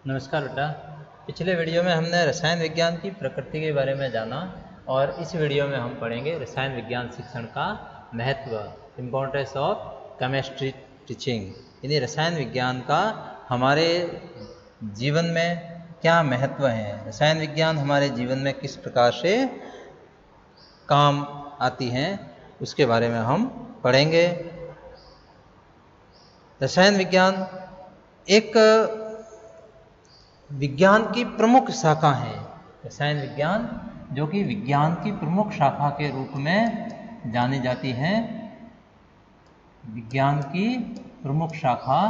नमस्कार बेटा। पिछले वीडियो में हमने रसायन विज्ञान की प्रकृति के बारे में जाना और इस वीडियो में हम पढ़ेंगे रसायन विज्ञान शिक्षण का महत्व, इम्पोर्टेंस ऑफ केमिस्ट्री टीचिंग। यानी रसायन विज्ञान का हमारे जीवन में क्या महत्व है, रसायन विज्ञान हमारे जीवन में किस प्रकार से काम आती हैं, उसके बारे में हम पढ़ेंगे। रसायन विज्ञान एक विज्ञान की प्रमुख शाखा है। रसायन विज्ञान जो कि विज्ञान की प्रमुख शाखा के रूप में जानी जाती है, विज्ञान की प्रमुख शाखा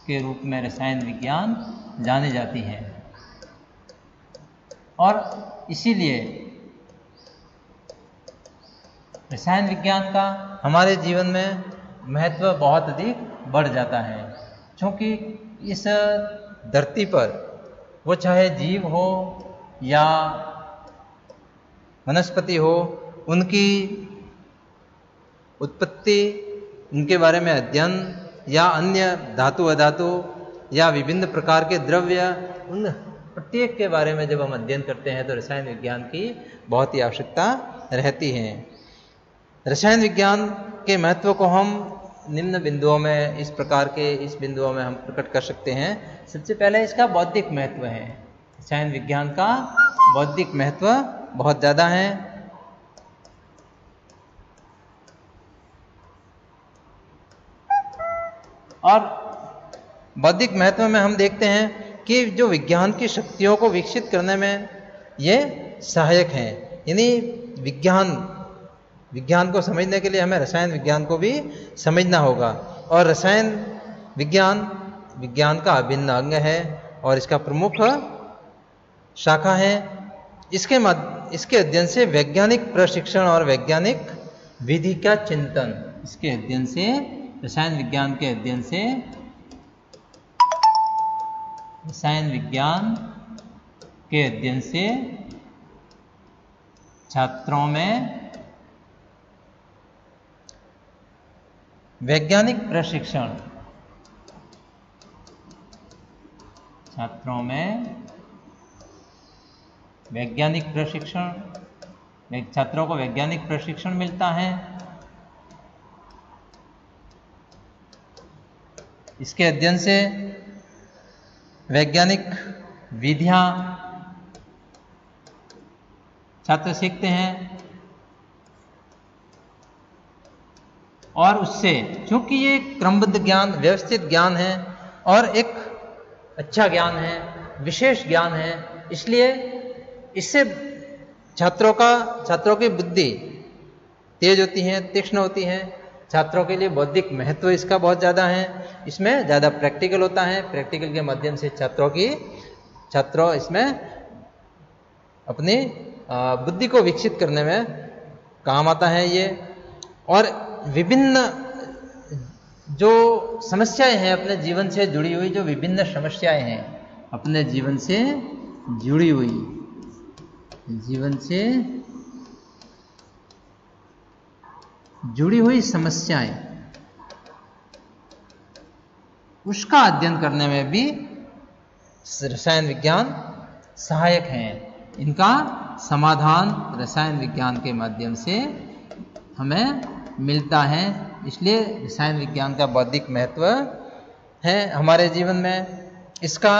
के रूप में रसायन विज्ञान जानी जाती है। और इसीलिए रसायन विज्ञान का हमारे जीवन में महत्व बहुत अधिक बढ़ जाता है, क्योंकि इस धरती पर वो चाहे जीव हो या वनस्पति हो, उनकी उत्पत्ति, उनके बारे में अध्ययन या अन्य धातु अधातु या विभिन्न प्रकार के द्रव्य, उन प्रत्येक के बारे में जब हम अध्ययन करते हैं तो रसायन विज्ञान की बहुत ही आवश्यकता रहती है। रसायन विज्ञान के महत्व को हम निम्न बिंदुओं में इस बिंदुओं में हम प्रकट कर सकते हैं। सबसे पहले इसका बौद्धिक महत्व है। रसायन विज्ञान का बौद्धिक महत्व बहुत ज़्यादा है। और बौद्धिक महत्व में हम देखते हैं कि जो विज्ञान की शक्तियों को विकसित करने में ये सहायक हैं। यानी विज्ञान को समझने के लिए हमें रसायन विज्ञान को भी समझना होगा। और रसायन विज्ञान का अभिन्न अंग है और इसका प्रमुख शाखा है। इसके अध्ययन से वैज्ञानिक प्रशिक्षण और वैज्ञानिक विधि का चिंतन, इसके अध्ययन से, रसायन विज्ञान के अध्ययन से, रसायन विज्ञान के अध्ययन से छात्रों में वैज्ञानिक प्रशिक्षण, छात्रों में वैज्ञानिक प्रशिक्षण, छात्रों को वैज्ञानिक प्रशिक्षण मिलता है। इसके अध्ययन से वैज्ञानिक विधियां छात्र सीखते हैं और उससे, क्योंकि ये क्रमबद्ध ज्ञान, व्यवस्थित ज्ञान है और एक अच्छा ज्ञान है, विशेष ज्ञान है, इसलिए इससे छात्रों की बुद्धि तेज होती है, तीक्ष्ण होती है। छात्रों के लिए बौद्धिक महत्व इसका बहुत ज़्यादा है। इसमें ज़्यादा प्रैक्टिकल होता है। प्रैक्टिकल के माध्यम से छात्रों इसमें अपनी बुद्धि को विकसित करने में काम आता है ये। और विभिन्न जो समस्याएं हैं अपने जीवन से जुड़ी हुई, जो विभिन्न समस्याएं हैं अपने जीवन से जुड़ी हुई समस्याएं, उसका अध्ययन करने में भी रसायन विज्ञान सहायक हैं। इनका समाधान रसायन विज्ञान के माध्यम से हमें मिलता है। इसलिए रसायन विज्ञान का बौद्धिक महत्व है हमारे जीवन में। इसका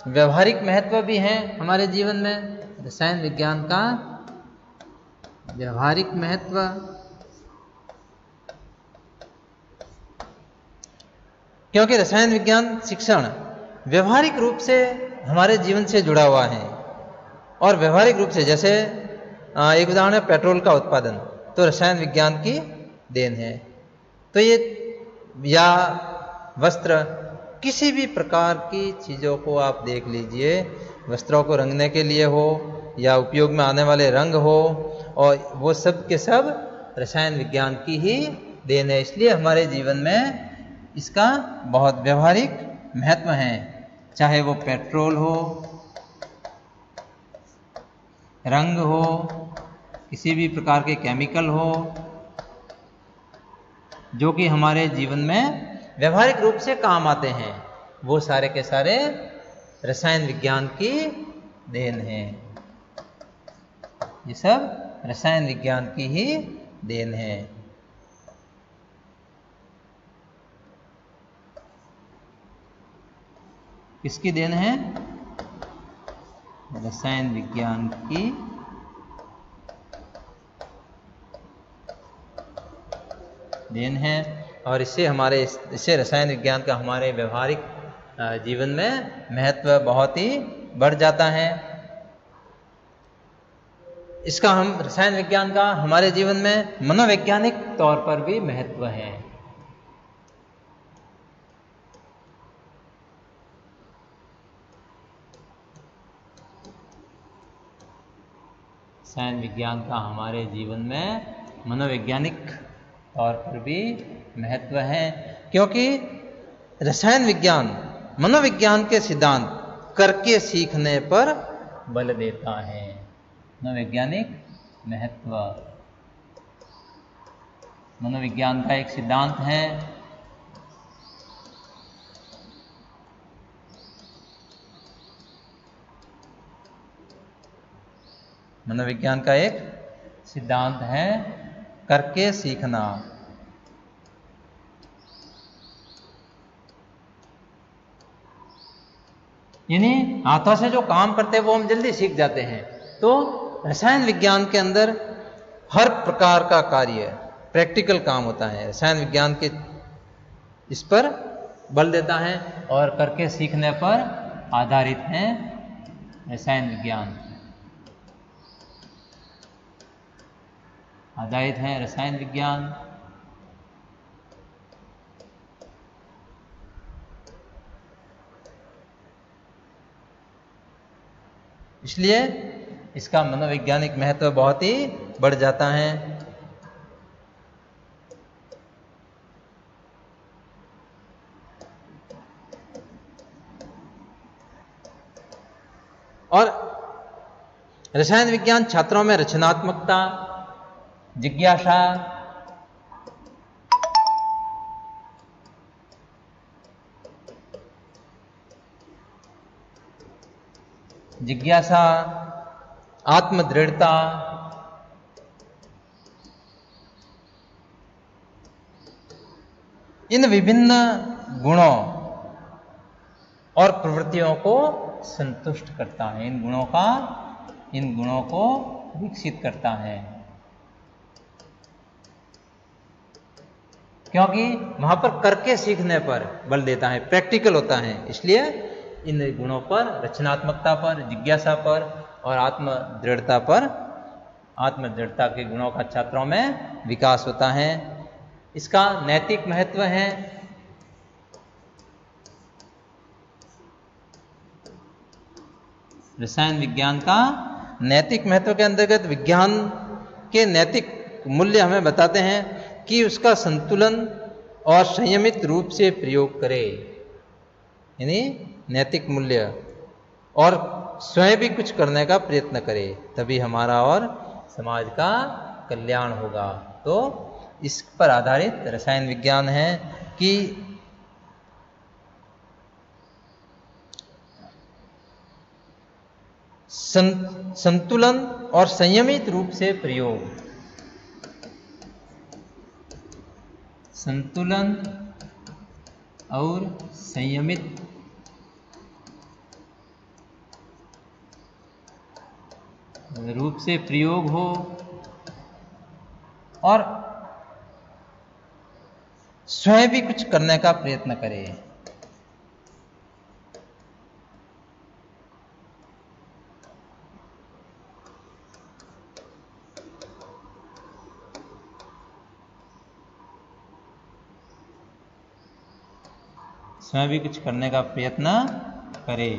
व्यवहारिक महत्व भी है हमारे जीवन में। रसायन विज्ञान का व्यवहारिक महत्व, क्योंकि रसायन विज्ञान शिक्षण व्यवहारिक रूप से हमारे जीवन से जुड़ा हुआ है। और व्यवहारिक रूप से, जैसे एक उदाहरण है पेट्रोल का उत्पादन, तो रसायन विज्ञान की देन है। तो ये, या वस्त्र, किसी भी प्रकार की चीज़ों को आप देख लीजिए, वस्त्रों को रंगने के लिए हो या उपयोग में आने वाले रंग हो, और वो सब के सब रसायन विज्ञान की ही देन है। इसलिए हमारे जीवन में इसका बहुत व्यवहारिक महत्व है। चाहे वो पेट्रोल हो, रंग हो, किसी भी प्रकार के केमिकल हो, जो कि हमारे जीवन में व्यवहारिक रूप से काम आते हैं, वो सारे के सारे रसायन विज्ञान की देन है। ये सब रसायन विज्ञान की ही देन है। किसकी देन है? रसायन विज्ञान की देन है। और इससे रसायन विज्ञान का हमारे व्यवहारिक जीवन में महत्व बहुत ही बढ़ जाता है। इसका हम रसायन विज्ञान का हमारे जीवन में मनोवैज्ञानिक तौर पर भी महत्व है। रसायन विज्ञान का हमारे जीवन में मनोवैज्ञानिक तौर पर भी महत्व है, क्योंकि रसायन विज्ञान मनोविज्ञान के सिद्धांत करके सीखने पर बल देता है। मनोवैज्ञानिक महत्व, मनोविज्ञान का एक सिद्धांत है मनोविज्ञान का एक सिद्धांत है करके सीखना। यानी हाथों से जो काम करते हैं वो हम जल्दी सीख जाते हैं। तो रसायन विज्ञान के अंदर हर प्रकार का कार्य प्रैक्टिकल काम होता है। रसायन विज्ञान के इस पर बल देता है और करके सीखने पर आधारित है रसायन विज्ञान, आधारित है रसायन विज्ञान। इसलिए इसका मनोवैज्ञानिक महत्व बहुत ही बढ़ जाता है। और रसायन विज्ञान छात्रों में रचनात्मकता, जिज्ञासा, आत्मदृढ़ता, इन विभिन्न गुणों और प्रवृत्तियों को संतुष्ट करता है। इन गुणों को विकसित करता है, क्योंकि वहां पर करके सीखने पर बल देता है, प्रैक्टिकल होता है। इसलिए इन गुणों पर, रचनात्मकता पर, जिज्ञासा पर और आत्मदृढ़ता के गुणों का छात्रों में विकास होता है। इसका नैतिक महत्व है। रसायन विज्ञान का नैतिक महत्व के अंतर्गत विज्ञान के नैतिक मूल्य हमें बताते हैं कि उसका संतुलन और संयमित रूप से प्रयोग करे, यानी नैतिक मूल्य, और स्वयं भी कुछ करने का प्रयत्न करे, तभी हमारा और समाज का कल्याण होगा। तो इस पर आधारित रसायन विज्ञान है कि संतुलन और संयमित रूप से प्रयोग, संतुलन और संयमित रूप से प्रयोग हो और स्वयं भी कुछ करने का प्रयत्न करे। स्वयं भी कुछ करने का प्रयत्न करे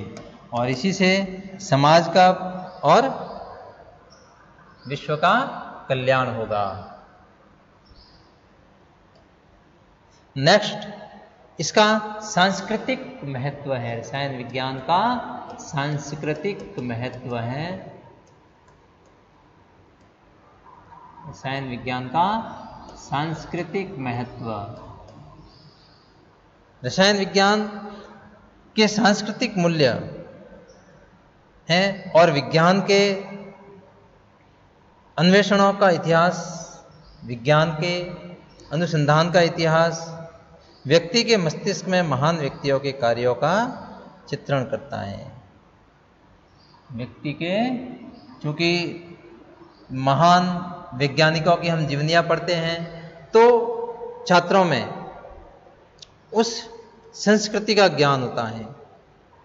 और इसी से समाज का और विश्व का कल्याण होगा। नेक्स्ट, इसका सांस्कृतिक महत्व है। रसायन विज्ञान का सांस्कृतिक महत्व है। रसायन विज्ञान का सांस्कृतिक महत्व, रसायन विज्ञान के सांस्कृतिक मूल्य हैं और विज्ञान के अन्वेषणों का इतिहास, विज्ञान के अनुसंधान का इतिहास व्यक्ति के मस्तिष्क में महान व्यक्तियों के कार्यों का चित्रण करता है। व्यक्ति के, चूंकि महान वैज्ञानिकों की हम जीवनियां पढ़ते हैं तो छात्रों में उस संस्कृति का ज्ञान होता है,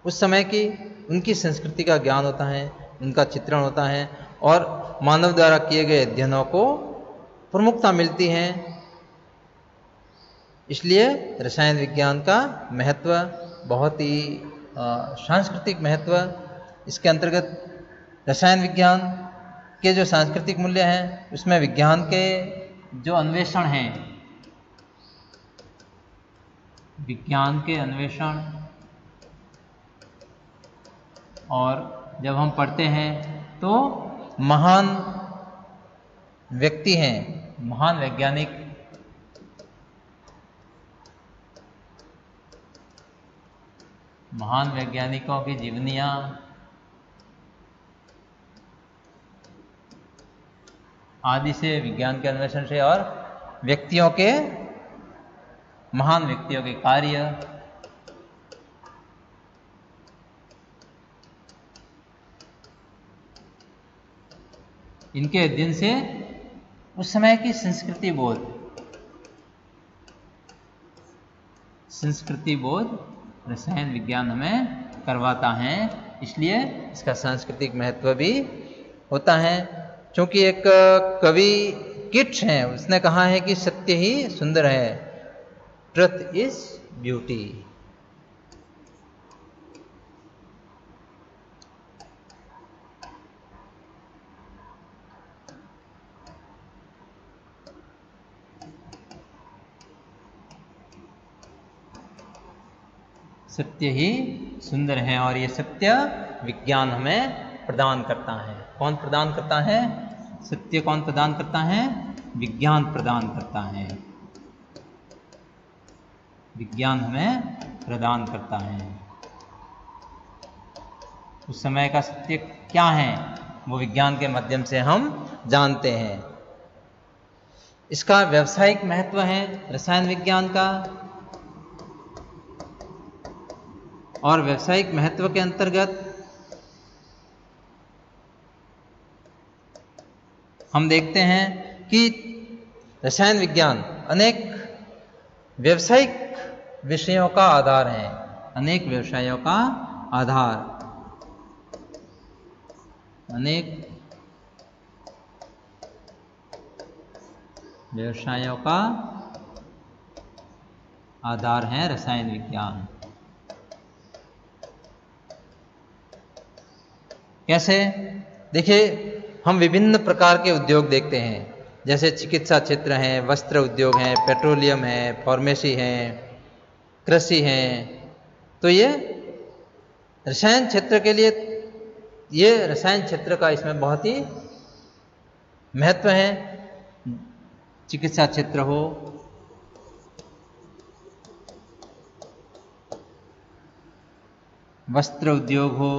उस समय की उनकी संस्कृति का ज्ञान होता है, उनका चित्रण होता है और मानव द्वारा किए गए अध्ययनों को प्रमुखता मिलती है। इसलिए रसायन विज्ञान का महत्व बहुत ही सांस्कृतिक महत्व, इसके अंतर्गत रसायन विज्ञान के जो सांस्कृतिक मूल्य हैं उसमें विज्ञान के जो अन्वेषण हैं, विज्ञान के अन्वेषण, और जब हम पढ़ते हैं तो महान व्यक्ति हैं, महान वैज्ञानिक, महान वैज्ञानिकों की जीवनियां, आदि से, विज्ञान के अन्वेषण से और व्यक्तियों के, महान व्यक्तियों के कार्य, इनके अध्ययन से उस समय की संस्कृति बोध रसायन विज्ञान हमें करवाता है। इसलिए इसका सांस्कृतिक महत्व भी होता है। क्योंकि एक कवि किट्स हैं, उसने कहा है कि सत्य ही सुंदर है, ट्रुथ इज ब्यूटी। सत्य ही सुंदर है और ये सत्य विज्ञान हमें प्रदान करता है। कौन प्रदान करता है? सत्य कौन प्रदान करता है? विज्ञान प्रदान करता है। विज्ञान हमें प्रदान करता है। उस समय का सत्य क्या है वो विज्ञान के माध्यम से हम जानते हैं। इसका व्यावसायिक महत्व है रसायन विज्ञान का, और व्यावसायिक महत्व के अंतर्गत हम देखते हैं कि रसायन विज्ञान अनेक व्यावसायिक विषयों का आधार है, अनेक व्यवसायों का आधार, अनेक व्यवसायों का आधार है रसायन विज्ञान। कैसे? देखिए, हम विभिन्न प्रकार के उद्योग देखते हैं, जैसे चिकित्सा क्षेत्र हैं, वस्त्र उद्योग हैं, पेट्रोलियम है, फार्मेसी है, कृषि है। तो ये रसायन क्षेत्र के लिए, ये रसायन क्षेत्र का इसमें बहुत ही महत्व है। चिकित्सा क्षेत्र हो, वस्त्र उद्योग हो,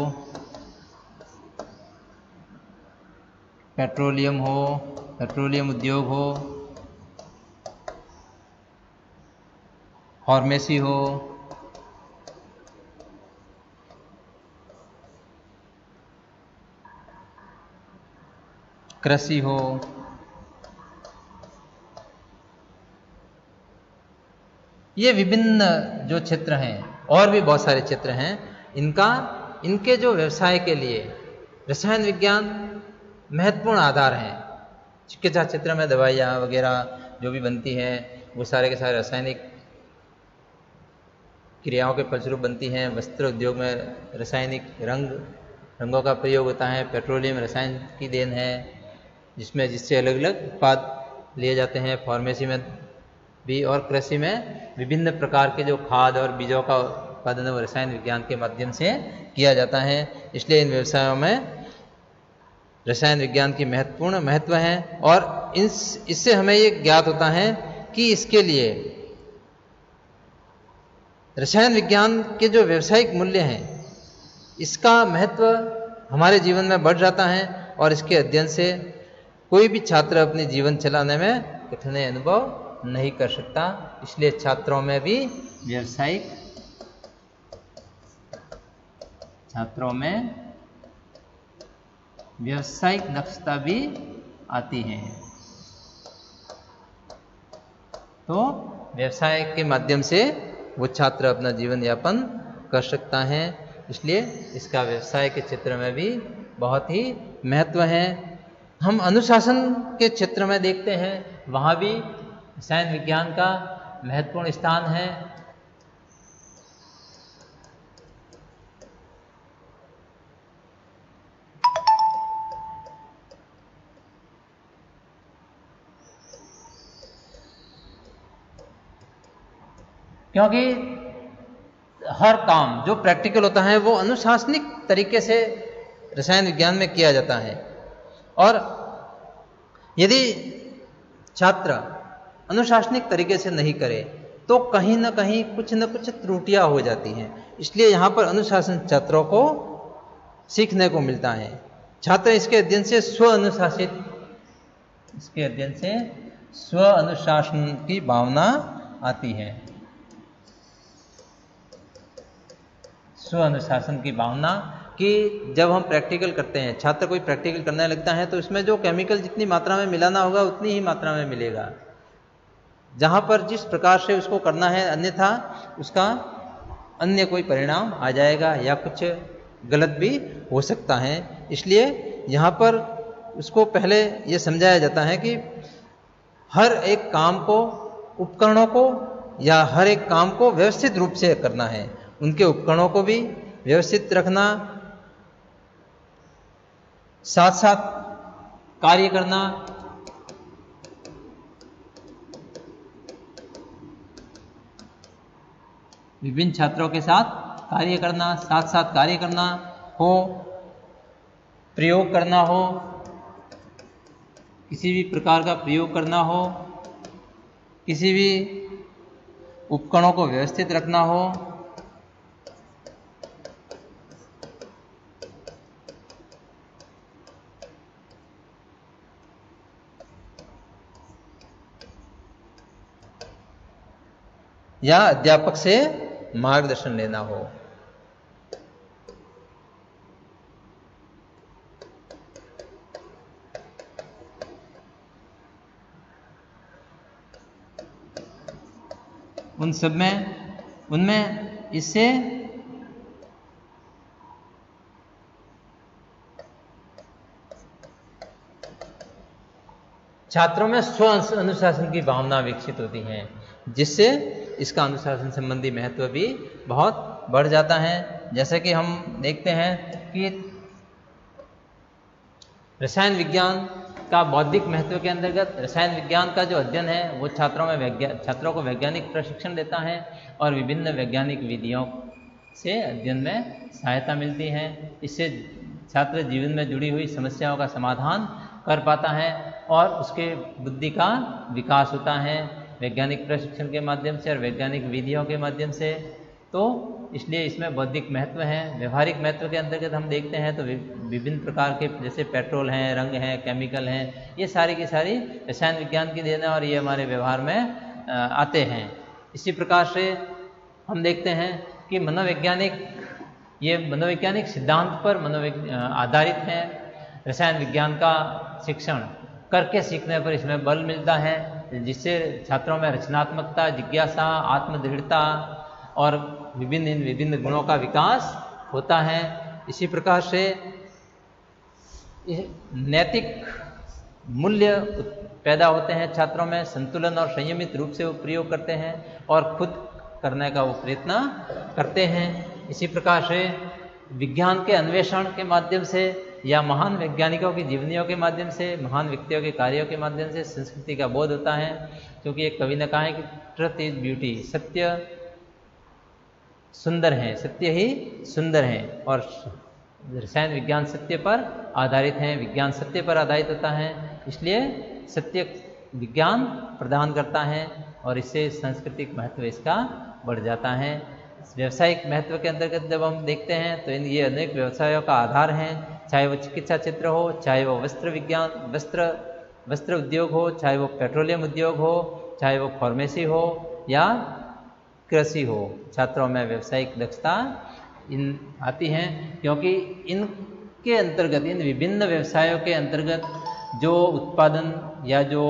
पेट्रोलियम हो, पेट्रोलियम उद्योग हो, फार्मेसी हो, कृषि हो, ये विभिन्न जो क्षेत्र हैं, और भी बहुत सारे क्षेत्र हैं, इनके जो व्यवसाय के लिए रसायन विज्ञान महत्वपूर्ण आधार है। चिकित्सा क्षेत्र में दवाइयाँ वगैरह जो भी बनती हैं वो सारे के सारे रासायनिक क्रियाओं के फलस्वरूप बनती हैं। वस्त्र उद्योग में रासायनिक रंगों का प्रयोग होता है। पेट्रोलियम रसायन की देन है जिससे अलग अलग उत्पाद लिए जाते हैं। फार्मेसी में भी और कृषि में विभिन्न प्रकार के जो खाद और बीजों का उत्पादन वो रसायन विज्ञान के माध्यम से किया जाता है। इसलिए इन व्यवसायों में रसायन विज्ञान की महत्वपूर्ण महत्व है। और इससे हमें ये ज्ञात होता है कि इसके लिए रसायन विज्ञान के जो व्यावसायिक मूल्य हैं, इसका महत्व हमारे जीवन में बढ़ जाता है और इसके अध्ययन से कोई भी छात्र अपनी जीवन चलाने में कठिनाई अनुभव नहीं कर सकता। इसलिए छात्रों में भी व्यावसायिक दक्षता भी आती है। तो व्यवसाय के माध्यम से वो छात्र अपना जीवन यापन कर सकता है। इसलिए इसका व्यवसाय के क्षेत्र में भी बहुत ही महत्व है। हम अनुशासन के क्षेत्र में देखते हैं, वहाँ भी रसायन विज्ञान का महत्वपूर्ण स्थान है। क्योंकि हर काम जो प्रैक्टिकल होता है वो अनुशासनिक तरीके से रसायन विज्ञान में किया जाता है। और यदि छात्र अनुशासनिक तरीके से नहीं करे तो कहीं ना कहीं कुछ न कुछ त्रुटियां हो जाती हैं। इसलिए यहाँ पर अनुशासन छात्रों को सीखने को मिलता है। छात्र इसके अध्ययन से स्व अनुशासन की भावना आती है। स्व अनुशासन की भावना कि जब हम प्रैक्टिकल करते हैं, छात्र कोई प्रैक्टिकल करने लगता है तो इसमें जो केमिकल जितनी मात्रा में मिलाना होगा उतनी ही मात्रा में मिलेगा, जहाँ पर जिस प्रकार से उसको करना है, अन्यथा उसका अन्य कोई परिणाम आ जाएगा या कुछ गलत भी हो सकता है। इसलिए यहाँ पर उसको पहले ये समझाया जाता है कि हर एक काम को, उपकरणों को या हर एक काम को व्यवस्थित रूप से करना है। उनके उपकरणों को भी व्यवस्थित रखना, साथ साथ कार्य करना, विभिन्न छात्रों के साथ कार्य करना, साथ साथ कार्य करना हो, प्रयोग करना हो, किसी भी प्रकार का प्रयोग करना हो, किसी भी उपकरणों को व्यवस्थित रखना हो, या अध्यापक से मार्गदर्शन लेना हो। उनमें इससे छात्रों में स्व अनुशासन की भावना विकसित होती है, जिससे इसका अनुशासन संबंधी महत्व भी बहुत बढ़ जाता है। जैसे कि हम देखते हैं कि रसायन विज्ञान का बौद्धिक महत्व के अंतर्गत रसायन विज्ञान का जो अध्ययन है वो छात्रों को वैज्ञानिक प्रशिक्षण देता है और विभिन्न वैज्ञानिक विधियों से अध्ययन में सहायता मिलती है। इससे छात्र जीवन में जुड़ी हुई समस्याओं का समाधान कर पाता है और उसके बुद्धि का विकास होता है वैज्ञानिक प्रशिक्षण के माध्यम से और वैज्ञानिक विधियों के माध्यम से। तो इसलिए इसमें बौद्धिक महत्व है। व्यवहारिक महत्व के अंतर्गत हम देखते हैं तो विभिन्न प्रकार के जैसे पेट्रोल हैं, रंग हैं, केमिकल हैं, ये सारी की सारी रसायन विज्ञान की देन है और ये हमारे व्यवहार में आते हैं। इसी प्रकार से हम देखते हैं कि मनोवैज्ञानिक सिद्धांत पर आधारित है। रसायन विज्ञान का शिक्षण करके सीखने पर इसमें बल मिलता है, जिससे छात्रों में रचनात्मकता, जिज्ञासा, आत्मदृढ़ता और विभिन्न गुणों का विकास होता है। इसी प्रकार से नैतिक मूल्य पैदा होते हैं छात्रों में, संतुलन और संयमित रूप से वो प्रयोग करते हैं और खुद करने का वो प्रयत्न करते हैं। इसी प्रकार से विज्ञान के अन्वेषण के माध्यम से या महान वैज्ञानिकों की जीवनियों के माध्यम से, महान व्यक्तियों के कार्यों के माध्यम से संस्कृति का बोध होता है। क्योंकि एक कवि ने कहा है कि ट्रुथ इज ब्यूटी, सत्य सुंदर है, सत्य ही सुंदर है। और रसायन विज्ञान सत्य पर आधारित है, विज्ञान सत्य पर आधारित होता है, इसलिए सत्य विज्ञान प्रदान करता है और इससे सांस्कृतिक महत्व इसका बढ़ जाता है। व्यावसायिक महत्व के अंतर्गत जब हम देखते हैं तो ये अनेक व्यवसायों का आधार हैं। चाहे वो चिकित्सा क्षेत्र हो, चाहे वो वस्त्र विज्ञान वस्त्र उद्योग हो, चाहे वो पेट्रोलियम उद्योग हो, चाहे वो फार्मेसी हो या कृषि हो। छात्रों में व्यावसायिक दक्षता इन आती हैं, क्योंकि इनके अंतर्गत, इन विभिन्न व्यवसायों के अंतर्गत जो उत्पादन या जो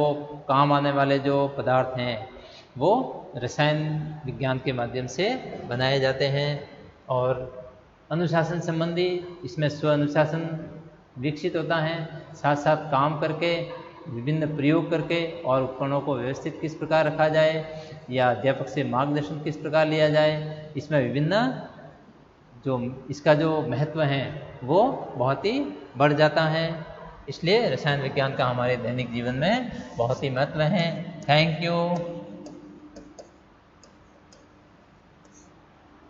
काम आने वाले जो पदार्थ हैं वो रसायन विज्ञान के माध्यम से बनाए जाते हैं। और अनुशासन संबंधी इसमें स्व अनुशासन विकसित होता है, साथ साथ काम करके, विभिन्न प्रयोग करके और उपकरणों को व्यवस्थित किस प्रकार रखा जाए या अध्यापक से मार्गदर्शन किस प्रकार लिया जाए, इसमें विभिन्न जो इसका जो महत्व है वो बहुत ही बढ़ जाता है। इसलिए रसायन विज्ञान का हमारे दैनिक जीवन में बहुत ही महत्व है। Thank you.